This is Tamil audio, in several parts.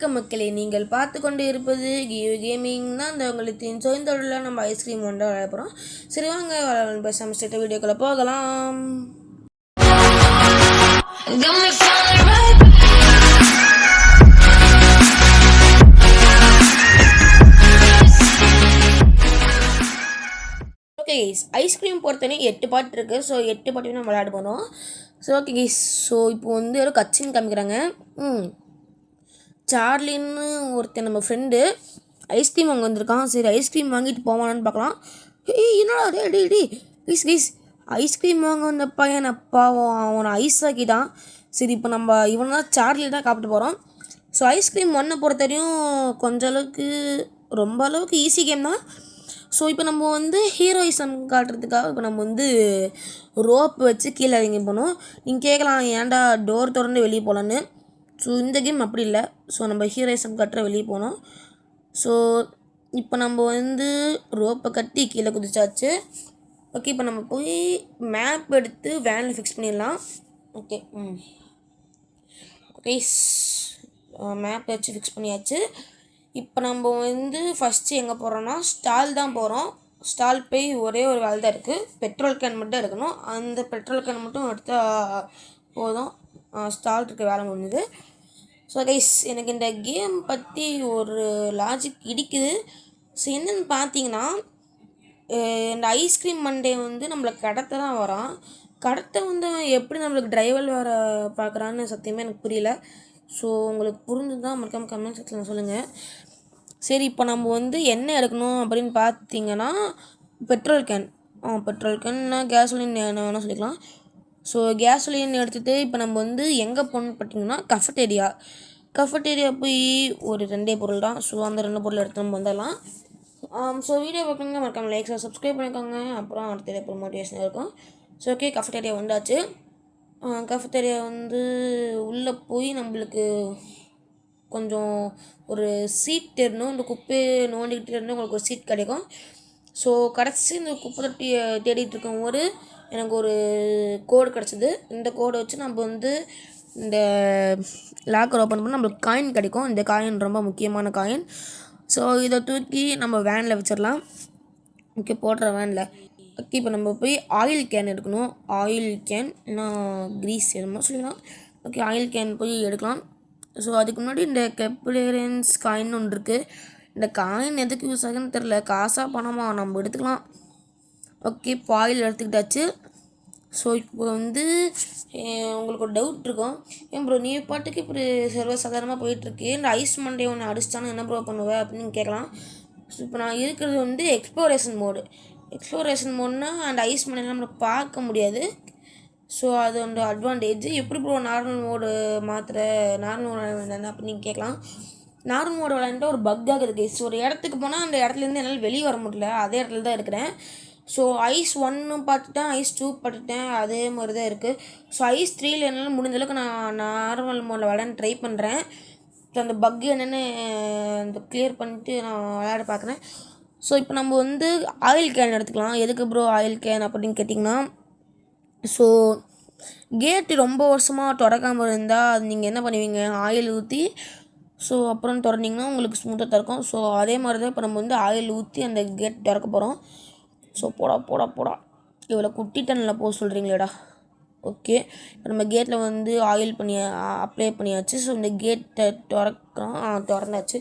வணக்கம் மக்களே, நீங்கள் பார்த்து கொண்டு இருப்பது கியூ கேமிங் தான். இந்த உங்களுக்கு சொந்தொழில் நம்ம ஐஸ்கிரீம் ஒன்றை விளையாட போகிறோம். சரி வாங்க பேசாமல் ஸ்ட்ரெயிட்டாக வீடியோக்குள்ளே போகலாம். ஓகே கைஸ், ஐஸ்கிரீம் பொறுத்தவரை 8 பாட்டு இருக்குது. ஸோ 8 பாட்டையும் நம்ம விளையாட போகிறோம். ஸோ ஓகே கைஸ், ஸோ இப்போ வந்து ஒரு கட்சின்னு காமிக்கிறாங்க. சார்லின்னு ஒருத்தன் நம்ம ஃப்ரெண்டு ஐஸ்கிரீம் வாங்க வந்திருக்கான். சரி ஐஸ்கிரீம் வாங்கிட்டு போவானான்னு பார்க்கலாம். என்னடா டே கைஸ் ஐஸ்கிரீம் வாங்க வந்த பையன் அப்பாவும் அவனை ஐஸ் ஆக்கிட்டான். சரி இப்போ நம்ம இவனை தான் சார்லி தான் காப்பிட்டு போகிறோம். ஸோ ஐஸ்கிரீம் ஒன்றை பொறுத்தவரையும் கொஞ்சம் அளவுக்கு ரொம்ப அளவுக்கு ஈஸி கேம் தான். ஸோ இப்போ நம்ம வந்து ஹீரோயிசம் காட்டுறதுக்காக இப்போ நம்ம வந்து ரோப் வச்சு கீழே இறங்கி போகணும். நீங்கள் கேட்கலாம் ஏன்டா டோர் திறந்து வெளியே போகலான்னு. ஸோ இந்த கேம் அப்படி இல்லை. ஸோ நம்ம ஹீரோயிசம் கட்டுற வெளியே போனோம். ஸோ இப்போ நம்ம வந்து ரோப்பை கட்டி கீழே குதிச்சாச்சு. ஓகே, இப்போ நம்ம போய் மேப் எடுத்து வேனில் ஃபிக்ஸ் பண்ணிடலாம். ஓகே ஓகே மேப் வச்சு ஃபிக்ஸ் பண்ணியாச்சு. இப்போ நம்ம வந்து ஃபஸ்ட்டு எங்கே போகிறோன்னா ஸ்டால் தான் போகிறோம். ஸ்டால் போய் ஒரே ஒரு வேலை தான் இருக்குது. பெட்ரோல் கேன் மட்டும் எடுக்கணும். அந்த பெட்ரோல் கேன் மட்டும் எடுத்தால் போதும், ஸ்டால் இருக்க வேலை முடிஞ்சுது. ஸோ கைஸ், எனக்கு இந்த கேம் பற்றி ஒரு லாஜிக் இடிக்குது. ஸோ என்னென்னு பார்த்தீங்கன்னா, இந்த ஐஸ்கிரீம் மண்டே வந்து நம்மளை கடத்த தான் வரான். கடத்த வந்து எப்படி நம்மளுக்கு டிரைவர் வர பார்க்குறான்னு சத்தியமாக எனக்கு புரியல. ஸோ உங்களுக்கு புரிஞ்சுதான் மறக்காம கமெண்ட் செக்ஷனில் சொல்லுங்கள். சரி, இப்போ நம்ம வந்து என்ன எடுக்கணும் அப்படின்னு பார்த்தீங்கன்னா பெட்ரோல் கேன். பெட்ரோல் கேன்னா கேஸ்லின் என்ன வேணால் சொல்லிக்கலாம். ஸோ கேஸ்லின் எடுத்துகிட்டு இப்போ நம்ம வந்து எங்கே போகணுன்னு பார்த்தீங்கன்னா கஃபட்டேரியா போய் ஒரு 2 பொருள் தான். ஸோ அந்த 2 பொருள் எடுத்து நம்ம வந்துடலாம். ஸோ வீடியோ பார்க்குறீங்க மறக்காமல் லைக் சப்ஸ்கிரைப் பண்ணிக்கோங்க. அப்புறம் அடுத்த இப்போ மோட்டிவேஷன் இருக்கும். ஸோ ஓகே, கஃபட்டேரியா வந்தாச்சு. கஃபட்டேரியா வந்து உள்ளே போய் நம்மளுக்கு கொஞ்சம் ஒரு சீட் தேடணும். இந்த குப்பையை நோண்டிக்கிட்டு இருந்தால் உங்களுக்கு ஒரு சீட் கிடைக்கும். ஸோ கடைசி இந்த குப்பை தொட்டியை தேடிட்டு இருக்கும்போது எனக்கு ஒரு கோடு கிடச்சிது. இந்த கோடை வச்சு நம்ம வந்து இந்த லாக்கர் ஓப்பன் பண்ணால் நம்மளுக்கு காயின் கிடைக்கும். இந்த காயின் ரொம்ப முக்கியமான காயின். ஸோ இதை தூக்கி நம்ம வேனில் வச்சிடலாம். ஓகே, போடுற வேனில். ஓகே, இப்போ நம்ம போய் ஆயில் கேன் எடுக்கணும். ஆயில் கேன் க்ரீஸ் என்னமோ சொல்லலாம். ஓகே, ஆயில் கேன் போய் எடுக்கலாம். ஸோ அதுக்கு முன்னாடி இந்த கெப்லரன்ஸ் காயின் ஒன்று இருக்குது. இந்த காயின் எதுக்கு யூஸ் ஆகுன்னு தெரில. காசாக பணமா நம்ம எடுத்துக்கலாம். ஓகே, இப்போ ஆயில் எடுத்துக்கிட்டாச்சு. ஸோ இப்போ வந்து உங்களுக்கு ஒரு டவுட் இருக்கும், ஏன் ப்ரோ நீ பாட்டுக்கு இப்படி சர்வசாதாரணமாக போயிட்டுருக்கு, இந்த ஐஸ் மண்டே ஒன்று அடிச்சிட்டானு என்ன ப்ரோ பண்ணுவேன் அப்படின்னு கேட்கலாம். ஸோ இப்போ நான் இருக்கிறது வந்து எக்ஸ்ப்ளோரேஷன் மோடுனா அந்த ஐஸ் மண்டேலாம் நம்மளை பார்க்க முடியாது. ஸோ அது வந்து அட்வான்டேஜ். எப்படி bro normal mode normal mode என்ன அப்படின்னு கேட்கலாம். நார்மல் மோடு விளையாண்டுட்டு ஒரு பக் ஆகுது. ஸோ ஒரு இடத்துக்கு போனால் அந்த இடத்துலேருந்து என்னால் வெளியே வர முடியல. அதே இடத்துல தான் இருக்கிறேன். ஸோ ஐஸ் 1 பார்த்துட்டேன், ஐஸ் 2 பார்த்துட்டேன், அதே மாதிரி தான் இருக்குது. ஸோ ஐஸ் 3ல் என்னால் முடிஞ்சளவுக்கு நான் நார்மல் மோடில் விளையாட ட்ரை பண்ணுறேன். ஸோ அந்த பக் என்னென்னு அந்த கிளியர் பண்ணிட்டு நான் விளையாட பார்க்குறேன். ஸோ இப்போ நம்ம வந்து ஆயில் கேன் எடுத்துக்கலாம். எதுக்கு ப்ரோ ஆயில் கேன் அப்படின்னு கேட்டிங்கன்னா, ஸோ கேட்டு ரொம்ப வருஷமாக திறக்காமல் இருந்தால் அது நீங்கள் என்ன பண்ணுவீங்க, ஆயில் ஊற்றி ஸோ அப்புறம் திறந்தீங்கன்னா உங்களுக்கு ஸ்மூத்தாக திறக்கும். ஸோ அதே மாதிரி தான் இப்போ நம்ம வந்து ஆயில் ஊற்றி அந்த கேட் திறக்க போகிறோம். ஸோ போடா இவ்வளோ குட்டி டன்னில் போக சொல்கிறீங்களேடா. ஓகே, இப்போ நம்ம கேட்டில் வந்து ஆயில் அப்ளை பண்ணியாச்சு. ஸோ இந்த கேட்டை திறந்தாச்சு.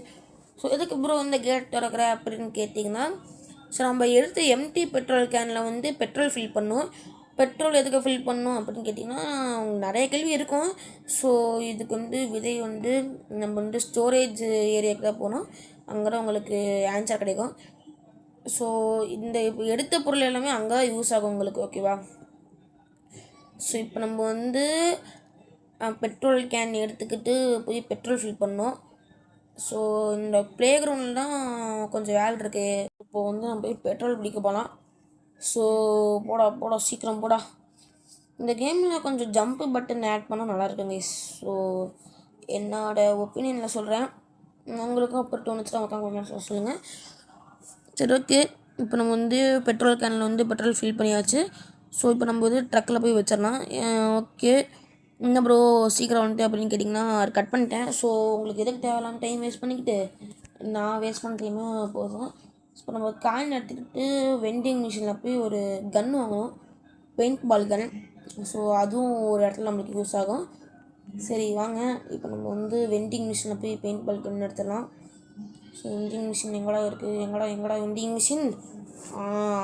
ஸோ எதுக்கு ப்ரோ இந்த கேட் திறக்கிற அப்படின்னு கேட்டிங்கன்னா, ஸோ நம்ம எடுத்து எம்டி பெட்ரோல் கேனில் வந்து பெட்ரோல் ஃபில் பண்ணுவோம். பெட்ரோல் எதுக்கு ஃபில் பண்ணணும் அப்படின்னு கேட்டிங்கன்னா நிறைய கேள்வி இருக்கும். ஸோ இதுக்கு வந்து விதை வந்து நம்ம வந்து ஸ்டோரேஜ் ஏரியாவுக்கு தான் போகணும். அங்கே தான் உங்களுக்கு ஆன்சர் கிடைக்கும். ஸோ இந்த இப்போ எடுத்த பொருள் எல்லாமே அங்கே தான் யூஸ் ஆகும் உங்களுக்கு. ஓகேவா? ஸோ இப்போ நம்ம வந்து பெட்ரோல் கேன் எடுத்துக்கிட்டு போய் பெட்ரோல் ஃபில் பண்ணோம். ஸோ இந்த ப்ளே கிரவுண்டில் தான் கொஞ்சம் வேலை இருக்குது. இப்போது வந்து நம்ம போய் பெட்ரோல் பிடிக்க போகலாம். ஸோ போடா சீக்கிரம் போடா. இந்த கேமில் கொஞ்சம் ஜம்ப்பு பட்டன் ஆட் பண்ணால் நல்லாயிருக்குங்க. ஸோ என்னோடய ஒப்பீனியனில் சொல்கிறேன். உங்களுக்கும் அப்புறம் தோணுச்சுன்னா உட்காந்து சொல்லுங்கள். சரி ஓகே, இப்போ நம்ம வந்து பெட்ரோல் கேனில் வந்து பெட்ரோல் ஃபில் பண்ணியாச்சு. ஸோ இப்போ நம்ம வந்து ட்ரக்கில் போய் வச்சிடலாம். ஓகே, என்ன ப்ரோ சீக்கிரம் வந்துட்டு அப்படின்னு கேட்டிங்கன்னா கட் பண்ணிட்டேன். ஸோ உங்களுக்கு எதுக்கு தேவையில்லாமல் டைம் வேஸ்ட் பண்ணிக்கிட்டு நான் வேஸ்ட் பண்ண டைமே போதும். இப்போ நம்ம காயின் எடுத்துக்கிட்டு வெண்டிங் மிஷினில் போய் ஒரு கன் வாங்கணும், பெயிண்ட் பால் கன். ஸோ அதுவும் ஒரு இடத்துல நம்மளுக்கு யூஸ் ஆகும். சரி வாங்க இப்போ நம்ம வந்து வெண்டிங் மிஷினில் போய் பெயிண்ட் பால் கன் எடுத்துடலாம். ஸோ வெண்டிங் மிஷின் எங்கடா இருக்குது, எங்கடா வெண்டிங் மிஷின்?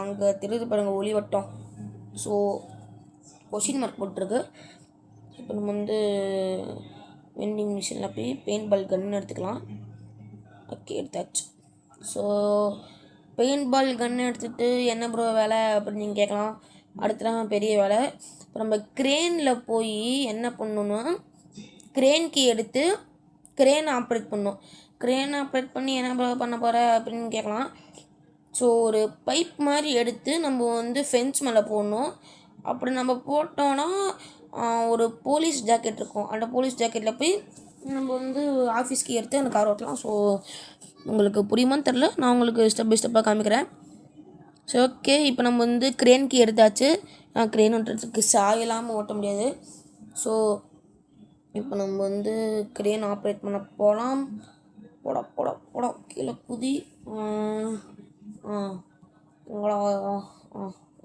அங்கே தெரியுது பாருங்கள் ஒளி வட்டம். ஸோ கொஷின் மார்க் போட்டிருக்கு. இப்போ நம்ம வந்து வெண்டிங் மிஷினில் போய் பெயிண்ட் பால் கன் எடுத்துக்கலாம். ஓகே எடுத்தாச்சு. ஸோ பெயிண்ட் பால் கன் எடுத்துகிட்டு என்ன ப்ரோ வேலை அப்படின்னு நீங்கள் கேட்கலாம். அடுத்ததான் பெரிய வேலை. இப்போ நம்ம க்ரேனில் போய் என்ன பண்ணணுன்னா க்ரேன் கீ எடுத்து க்ரேன் ஆப்ரேட் பண்ணணும். க்ரேன் ஆப்ரேட் பண்ணி என்ன ப்ரோ பண்ண போகிற அப்படின்னு கேட்கலாம். ஸோ ஒரு பைப் மாதிரி எடுத்து நம்ம வந்து ஃபென்ஸ் மேலே போடணும். அப்படி நம்ம போட்டோன்னா ஒரு போலீஸ் ஜாக்கெட் இருக்கும். அந்த போலீஸ் ஜாக்கெட்டில் போய் நம்ம வந்து ஆஃபீஸ்க்கு எடுத்து அந்த கார் ஓட்டலாம். ஸோ உங்களுக்கு புரியுமான்னு தெரில, நான் உங்களுக்கு ஸ்டெப் பை ஸ்டெப்பாக காமிக்கிறேன். ஸோ ஓகே இப்போ நம்ம வந்து க்ரேன்க்கு எடுத்தாச்சு. க்ரேன் ஓட்டுறதுக்கு சாவி இல்லாமல் ஓட்ட முடியாது. ஸோ இப்போ நம்ம வந்து க்ரேன் ஆப்ரேட் பண்ண போகலாம். போட கீழே குதி.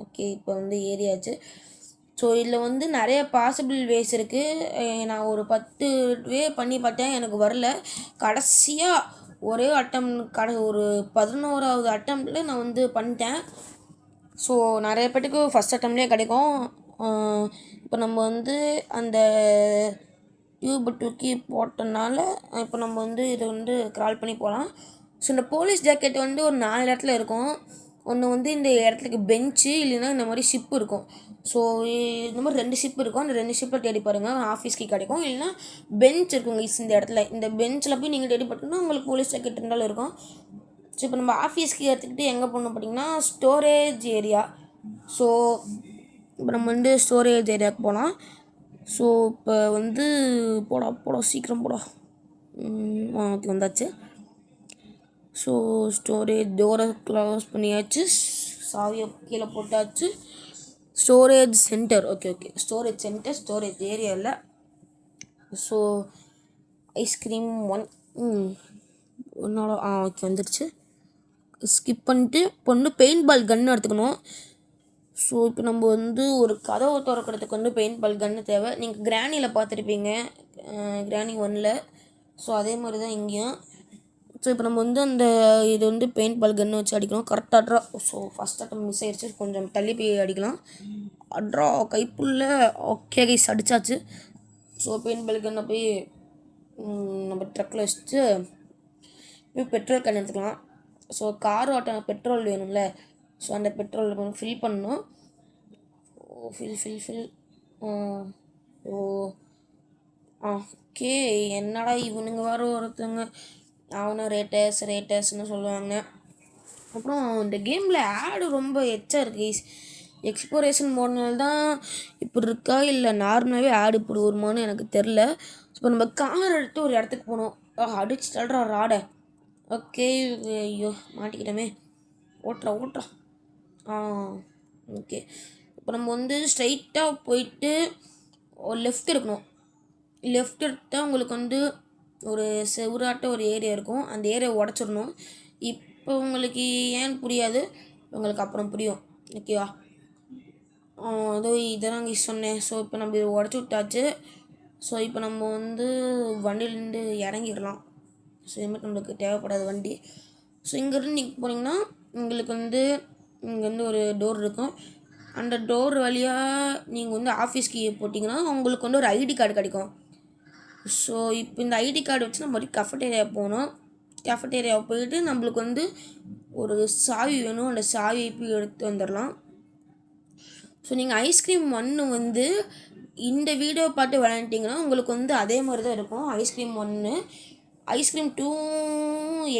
ஓகே இப்போ வந்து ஏறியாச்சு. ஸோ இதில் வந்து நிறைய பாசிபிள் வேஸ் இருக்குது. நான் ஒரு 10 வே பண்ணி பார்த்தேன், எனக்கு வரல. கடைசியாக ஒரே ஒரு 11வது அட்டம்ப்டில் நான் வந்து பண்ணிட்டேன். ஸோ நிறைய பேட்டுக்கு ஃபஸ்ட் அட்டம்ப்ட்லேயே கிடைக்கும். இப்போ நம்ம வந்து அந்த டியூபை தூக்கி போட்டனால இப்போ நம்ம வந்து இதை வந்து க்ரால் பண்ணி போகலாம். ஸோ இந்த போலீஸ் ஜாக்கெட் வந்து ஒரு 4 இடத்துல இருக்கும். ஒன்று வந்து இந்த இடத்துக்கு பெஞ்சு, இல்லைன்னா இந்த மாதிரி ஷிப்பு இருக்கும். ஸோ இந்த மாதிரி 2 ஷிப் இருக்கும். அந்த 2 ஷிப்பில் தேடி பாருங்கள், ஆஃபீஸ்க்கு கிடைக்கும். இல்லைன்னா பெஞ்ச் இருக்குங்க இந்த இடத்துல. இந்த பெஞ்சில் போய் நீங்கள் தேடி பார்த்தீங்கன்னா உங்களுக்கு போலீஸ் ஜாக்கெட் இருந்தாலும் இருக்கும். ஸோ இப்போ நம்ம ஆஃபீஸ்க்கு எடுத்துக்கிட்டு எங்கே போகணும் பார்த்தீங்கன்னா ஸ்டோரேஜ் ஏரியா. ஸோ இப்போ நம்ம வந்து ஸ்டோரேஜ் ஏரியாவுக்கு போகலாம். ஸோ இப்போ வந்து போடா சீக்கிரம் போடா. ஓகே வந்தாச்சு. ஸோ ஸ்டோரேஜ் டோரை க்ளோஸ் பண்ணியாச்சு, சாவியை கீழே போட்டாச்சு. Storage centre okay storage centre, storage area இல்லை. ஸோ ஐஸ்கிரீம் ஒன்னோட ஓகே வந்துடுச்சு. ஸ்கிப் பண்ணிட்டு பொண்ணு பெயிண்ட் பால் கன்று எடுத்துக்கணும். ஸோ இப்போ நம்ம வந்து ஒரு கதவை திறக்கிறதுக்கு வந்து பெயிண்ட் பால் கன்று தேவை. நீங்கள் கிராணியில் பார்த்துருப்பீங்க, கிராணி 1ல். ஸோ அதே மாதிரி தான் இங்கேயும். ஸோ இப்போ நம்ம வந்து அந்த இது வந்து பெயிண்ட் பால் கன்று வச்சு அடிக்கணும். கரெக்டாக அட்ரா. ஸோ ஃபஸ்ட் அட்டம் மிஸ் ஆகிடுச்சு, கொஞ்சம் தள்ளி போய் அடிக்கலாம். அட்ரா கைப்புள்ள. ஓகே கைஸ் அடித்தாச்சு. ஸோ பெயிண்ட் பால் கன்னை போய் நம்ம ட்ரக்கில் வச்சுட்டு போய் பெட்ரோல் கேன் எடுத்துக்கலாம். ஸோ கார் ஓட்ட பெட்ரோல் வேணும்ல. ஸோ அந்த பெட்ரோல் ஃபில் பண்ணணும். ஃபில் ஓகே என்னடா இவனுங்க வேறு ஒருத்தவங்க அவனை ரேட்டர்ஸ்னு சொல்லுவாங்க. அப்புறம் இந்த கேமில் ஆடு ரொம்ப எச்சா இருக்குது. எக்ஸ்ப்ளோரேஷன் மோட்னால தான் இப்படி இருக்கா இல்லை நார்மலாகவே ஆடு இப்படி வருமானு எனக்கு தெரில. இப்போ நம்ம கார் எடுத்து ஒரு இடத்துக்கு போகணும். அடிச்சு தள்ளுறா ராடை. ஓகே ஐயோ மாட்டிக்கிட்டோமே. ஓட்டுறா ஓகே இப்போ நம்ம வந்து ஸ்ட்ரைட்டாக போயிட்டு லெஃப்ட் எடுக்கணும். லெஃப்ட் எடுத்தால் உங்களுக்கு வந்து ஒரு செவுராட்ட ஒரு ஏரியா இருக்கும். அந்த ஏரியா உடச்சிடணும். இப்போ உங்களுக்கு ஏன் புரியாது, உங்களுக்கு அப்புறம் புரியும். ஓகேவா? அதோ இதெல்லாம் இங்கே சொன்னேன். ஸோ இப்போ நம்ம இதை உடச்சி விட்டாச்சு. ஸோ இப்போ நம்ம வந்து வண்டியிலேருந்து இறங்கிடலாம். ஸோ இதுமாதிரி நம்மளுக்கு தேவைப்படாத வண்டி. ஸோ இங்கேருந்து நீங்கள் போனீங்கன்னா உங்களுக்கு வந்து இங்கே வந்து ஒரு டோர் இருக்கும். அந்த டோர் வழியாக நீங்கள் வந்து ஆஃபீஸ்க்கு போட்டிங்கன்னா உங்களுக்கு வந்து ஒரு ஐடி கார்டு கிடைக்கும். ஸோ இப்போ இந்த ஐடி கார்டு வச்சு நம்ம மறுபடியும் கஃபட்டேரியா போகணும். கஃபட்டேரியாவை போயிட்டு நம்மளுக்கு வந்து ஒரு சாவி வேணும். அந்த சாவியை போய் எடுத்து வந்துடலாம். ஸோ நீங்கள் ஐஸ்கிரீம் 1 வந்து இந்த வீடியோ பார்த்து விளையாண்டிங்கன்னா உங்களுக்கு வந்து அதே மாதிரி தான் இருக்கும். ஐஸ்கிரீம் 1 ஐஸ்கிரீம் 2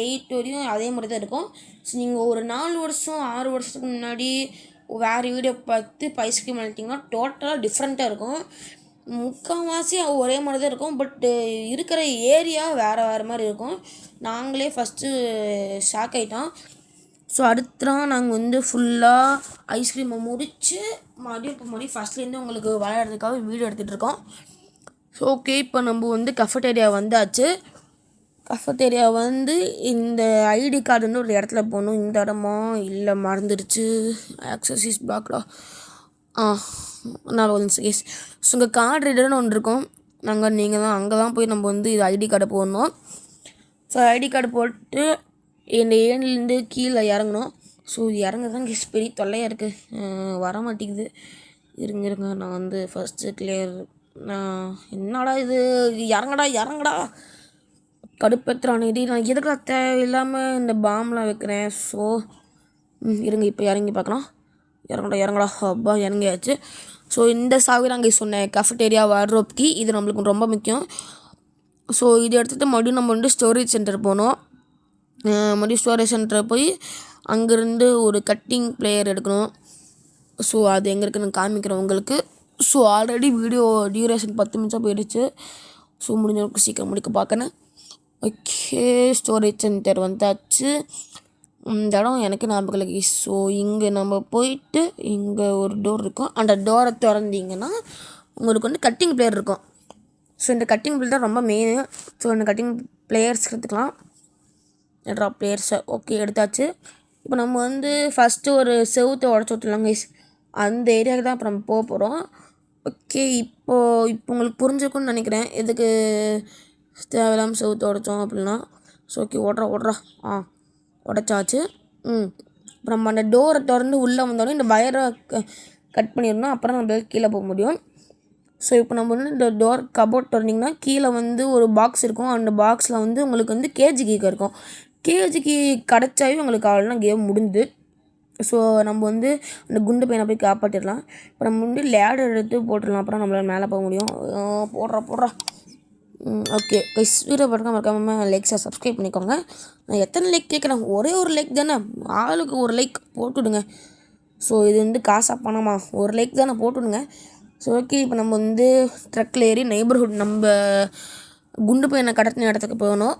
8 வரையும் அதே மாதிரி தான் இருக்கும். ஸோ நீங்கள் ஒரு 4 வருஷம் 6 வருஷத்துக்கு முன்னாடி வேறு வீடியோ பார்த்து இப்போ ஐஸ்கிரீம் விளையாண்டிங்கன்னா டோட்டலாக டிஃப்ரெண்ட்டாக இருக்கும். முக்கால்வாசி ஒரே மாதிரி தான் இருக்கும். பட்டு இருக்கிற ஏரியா வேறு மாதிரி இருக்கும். நாங்களே ஃபஸ்ட்டு ஷாக் ஆகிட்டோம். ஸோ அடுத்ததான் நாங்கள் வந்து ஃபுல்லாக ஐஸ்கிரீமை முடித்து மறுபடியும் ஃபஸ்ட்லேருந்து உங்களுக்கு விளையாடுறதுக்காக வீடியோ எடுத்துகிட்டு இருக்கோம். ஸோ ஓகே, இப்போ நம்ம வந்து கஃபட்டேரியா வந்தாச்சு. கஃபட்டேரியா வந்து இந்த ஐடி கார்டுன்னு ஒரு இடத்துல போகணும். இந்த இடமா இல்லை, மறந்துடுச்சு. ஆக்சஸிஸ் பிளாக்டா. நான் ஒரு எஸ். ஸோ உங்கள் கார்டு ரீடர்னு ஒன்று இருக்கும். நீங்கள் தான் அங்கே தான் போய் நம்ம வந்து இது ஐடி கார்டை போடணும். ஸோ ஐடி கார்டு போட்டு இந்த ஏனிலேருந்து கீழே இறங்கணும். ஸோ இறங்குதான் பெரிய தொல்லையாக இருக்குது, வர மாட்டேங்குது. இருங்க நான் வந்து ஃபஸ்ட்டு கிளியர். என்னடா இது, இறங்கடா கடுப்பேற்றுறான். இது நான் எதுக்குள்ள தேவையில்லாமல் இந்த பாம்லாம் வைக்கிறேன். ஸோ இருங்க, இப்போ இறங்கி பார்க்கலாம். இறங்கடா அப்பா, இறங்கியாச்சு. ஸோ இந்த சாவி நாங்கள் சொன்னேன் கஃபட்டேரியா வார்ட்ரோப் கீ. இது நம்மளுக்கு ரொம்ப முக்கியம். ஸோ இது எடுத்துகிட்டு மறுபடியும் நம்ம வந்து ஸ்டோரேஜ் சென்டர் போனோம். மறுபடியும் ஸ்டோரேஜ் சென்டரை போய் அங்கேருந்து ஒரு கட்டிங் பிளேயர் எடுக்கணும். ஸோ அது எங்கே இருக்குன்னு காமிக்கிறேன் உங்களுக்கு. ஸோ ஆல்ரெடி வீடியோ டியூரேஷன் 10 நிமிஷம் போயிடுச்சு. ஸோ முடிஞ்சவங்களுக்கு சீக்கிரம் முடிக்க பார்க்கணும். ஓகே, ஸ்டோரேஜ் சென்டர் வந்தாச்சு. இந்த இடம் எனக்கு ஞாபகம் இல்லை. ஸோ இங்கே நம்ம போயிட்டு இங்கே ஒரு டோர் இருக்கும். அந்த டோரை திறந்தீங்கன்னா உங்களுக்கு வந்து கட்டிங் பிளேயர் இருக்கும். ஸோ இந்த கட்டிங் பிளேயர் தான் ரொம்ப மெயின். ஸோ இந்த கட்டிங் பிளேயர்ஸ் எடுத்துக்கலாம். பிளேயர்ஸை ஓகே எடுத்தாச்சு. இப்போ நம்ம வந்து ஃபஸ்ட்டு ஒரு செவுத்தை உடச்சி விட்டுலாம் கைஸ். அந்த ஏரியாவுக்கு தான் இப்போ நம்ம போக போகிறோம். ஓகே, இப்போ உங்களுக்கு புரிஞ்சுக்குன்னு நினைக்கிறேன் எதுக்கு தேவையில்லாமல் செவுத்தை உடச்சோம் அப்படின்னா. ஸோ ஓகே, ஓடுறா உடச்சாச்சு. இப்போ நம்ம அந்த டோரை திறந்து உள்ளே வந்தோடனே இந்த வயரை கட் பண்ணிடணும். அப்புறம் நம்மளால் கீழே போக முடியும். ஸோ இப்போ நம்ம வந்து இந்த டோர் கபோர்ட் திறந்திங்கன்னா கீழே வந்து ஒரு பாக்ஸ் இருக்கும். அந்த பாக்ஸில் வந்து உங்களுக்கு வந்து கேஜி கீ இருக்கும். கேஜி கீ கிடச்சாவே உங்களுக்கு அவ்வளோதான் கேம் முடிஞ்சுது. ஸோ நம்ம வந்து அந்த குண்டு பையனை போய் காப்பாற்றிடலாம். இப்போ நம்ம வந்து லேடர் எடுத்து போட்டுடலாம். அப்புறம் நம்மளால் மேலே போக முடியும். போடுறா. ஓகே கைஸ், வீடியோ மறக்காமல் லைக்ஸை சப்ஸ்கிரைப் பண்ணிக்கோங்க. நான் எத்தனை லைக் கேட்குறேன்? ஒரே ஒரு லைக் தானே, ஆளுக்கு ஒரு லைக் போட்டுவிடுங்க. ஸோ இது வந்து காசாக பணமா? ஒரு லைக் தானே, போட்டுவிடுங்க. ஸோ ஓகே, இப்போ நம்ம வந்து ட்ரக்கில் ஏறி நெய்பர்ஹுட் நம்ம குண்டு பையனை கடத்தின இடத்துக்கு போகணும்.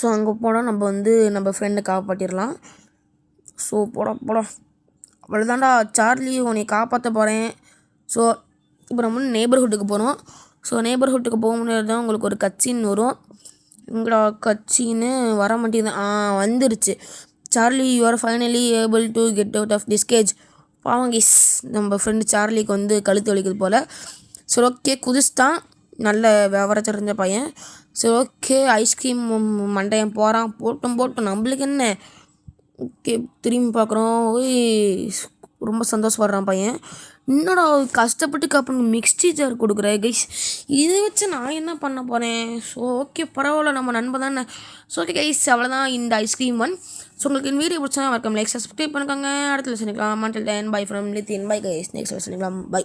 ஸோ அங்கே போனால் நம்ம வந்து நம்ம ஃப்ரெண்டை காப்பாற்றிடலாம். ஸோ போட அவ்வளோதான்டா சார்லி, உன்னை காப்பாற்ற போகிறேன். ஸோ இப்போ நம்ம வந்து நெய்பர்ஹுட்டுக்கு போகிறோம். ஸோ நெய்பர்ஹுட்டுக்கு போக முடியாது தான் உங்களுக்கு ஒரு கட்சின்னு வரும். எங்கடா கட்சின்னு வர மாட்டேங்குது. வந்துருச்சு. Charlie, you are finally able to get out of this cage. பாவம் கைஸ், நம்ம ஃப்ரெண்டு சார்லிக்கு வந்து கழுத்து வலிக்குது போல். சரி ஓகே, குதிச்சுட்டான். நல்ல விவரம் தெரிஞ்ச பையன். சரி ஓகே, ஐஸ்கிரீம் மண்டையன் போகிறான். போட்டும் நம்மளுக்கு என்ன. ஓகே, திரும்பி பார்க்குறோம். ரொம்ப சந்தோஷப்படுறான் பையன். என்னடா கஷ்டப்பட்டு காப்பணும் மிக்ஸ்டி ஜார் கொடுக்குற கைஸ், இதை வச்சு நான் என்ன பண்ண போகிறேன். ஸோ ஓகே, பரவாயில்ல, நம்ம நண்பன் தானே. ஸோ ஓகே கைஸ், அவ்வளோதான் இந்த ஐஸ்கிரீம் ஒன். ஸோ உங்களுக்கு இந்த வீடியோ பிடிச்சா மறக்காம லைக் சப்ஸ்கிரைப் பண்ணிக்கோங்க. அடுத்த லெசன் பண்ணிக்கலாம். Mandal 10 by from லித்தின். Bye guys, next lesson பண்ணிக்கலாம். பை.